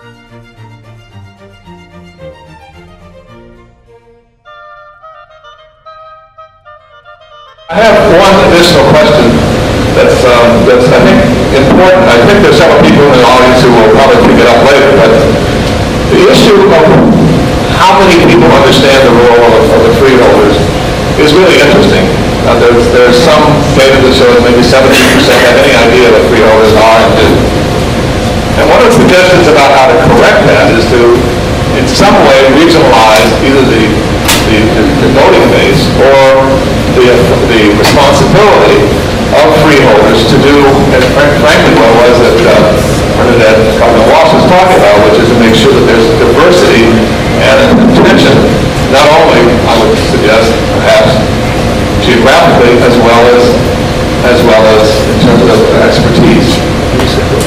I have one additional question that's I think important. I think there's several people in the audience who will probably pick it up later, but the issue of how many people understand the role of the freeholders is really interesting. There's some data that shows maybe 70% have any idea what freeholders are and do. And one of the suggestions about how to correct that is to, in some way, regionalize either the voting base or the responsibility of freeholders to do, and frankly, what it was that Governor Walsh was talking about, which is to make sure that there's diversity and attention, not only, I would suggest, perhaps geographically, as well as in terms of expertise.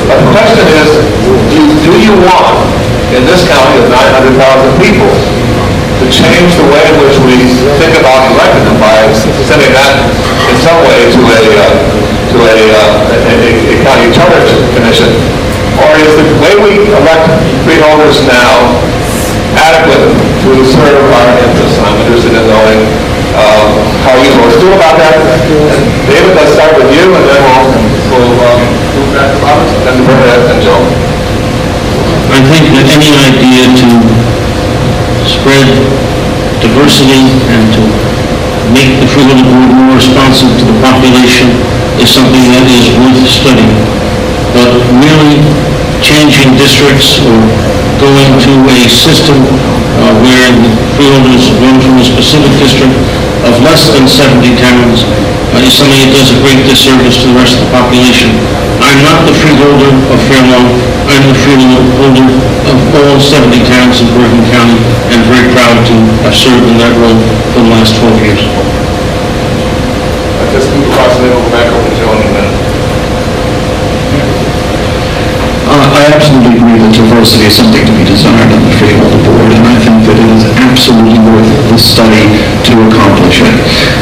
But the question is, do you want, in this county of 900,000 people, to change the way in which we think about electing them by sending that in some way to a county charter commission? Or is the way we elect freeholders now adequate to serve our interests? And I'm interested in knowing how you folks feel about that. David, let's start with you, and then we'll move back to Robert, then to Bernadette and Joe. I think that any idea to spread diversity and to make the Freeholder Board more responsive to the population is something that is worth studying. But really changing districts or going to a system where the freeholders run from a specific district of less than 70 towns is something that does a great disservice to the rest of the population. I'm not the freeholder of Fairlawn. I'm the freeholder of all 70 towns in Bergen County, and very proud to have served in that role for the last 12 years. I just move across the middle, back over to Joe in a minute. I absolutely agree that diversity is something to be desired on the Freeholder Board, and I think that it is absolutely worth the study to accomplish it.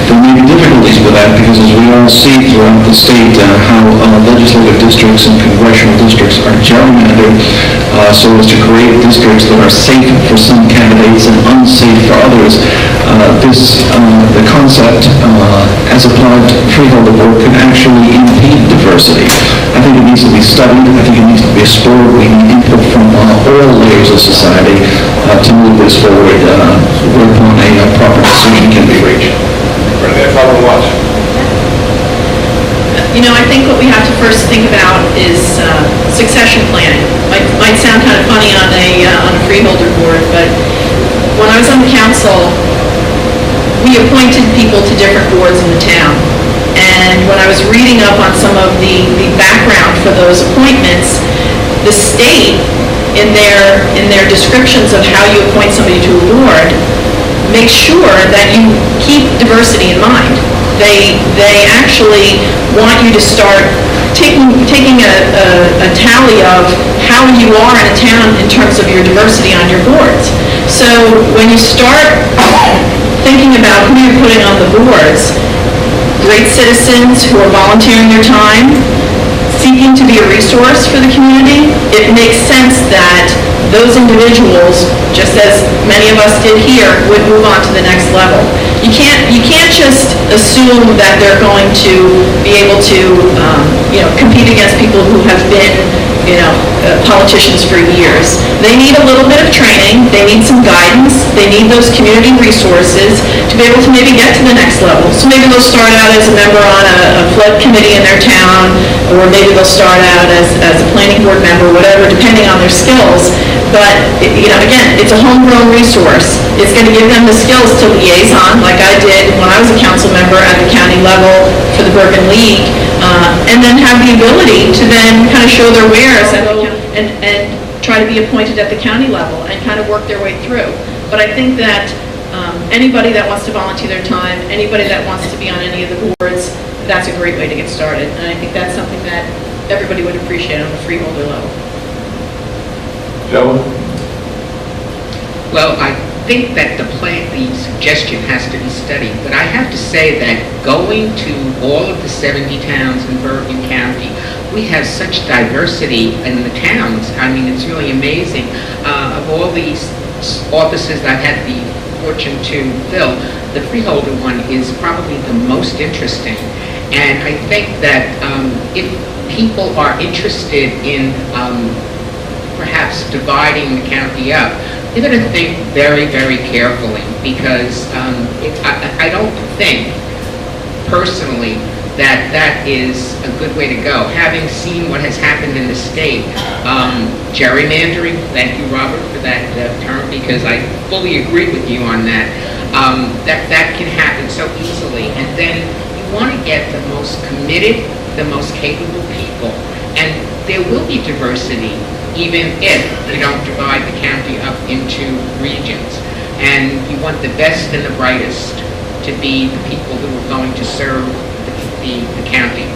There may be difficulties with that because, as we all see throughout the state, how legislative districts and congressional districts are gerrymandered so as to create districts that are safe for some candidates and unsafe for others. The concept, as applied to the Freeholder Board, can actually impede diversity. I think it needs to be studied. I think it needs to be explored. We need input from all layers of society to move this forward, whereupon a proper decision can be reached. You know, I think what we have to first think about is succession planning. Might sound kind of funny on a freeholder board, but when I was on the council, we appointed people to different boards in the town. And when I was reading up on some of the background for those appointments, the state, in their descriptions of how you appoint somebody to a board, make sure that you keep diversity in mind. They actually want you to start taking a tally of how you are in a town in terms of your diversity on your boards. So when you start thinking about who you're putting on the boards, great citizens who are volunteering their time, seeking to be a resource for the community, it makes sense that those individuals, just as many of us did here, would move on to the next level. You can't just assume that they're going to be able to compete against people who have been politicians for years. They need a little bit of training, they need some guidance, they need those community resources to be able to maybe get to the next level. So maybe they'll start out as a member on a flood committee in their town, or maybe they'll start out as a planning board member, whatever, depending on their skills. But, again, it's a homegrown resource. It's going to give them the skills to liaison, like I did when I was a council member at the county level for the Bergen League, and then have the ability to then kind of show their wares and try to be appointed at the county level and kind of work their way through. But I think that anybody that wants to volunteer their time, anybody that wants to be on any of the boards, that's a great way to get started. And I think that's something that everybody would appreciate on the freeholder level. Joe? Well, I think that the suggestion has to be studied, but I have to say that going to all of the 70 towns in Bergen County we have such diversity in the towns. I mean, it's really amazing. Of all these offices I've had the fortune to fill, the freeholder one is probably the most interesting. And I think that if people are interested in perhaps dividing the county up, they're going to think very, very carefully, because I don't think, personally, that is a good way to go. Having seen what has happened in the state, gerrymandering, thank you, Robert, for that term, because I fully agree with you on that, that can happen so easily. And then you want to get the most committed, the most capable people. And there will be diversity, even if you don't divide the county up into regions. And you want the best and the brightest to be the people who are going to serve the county.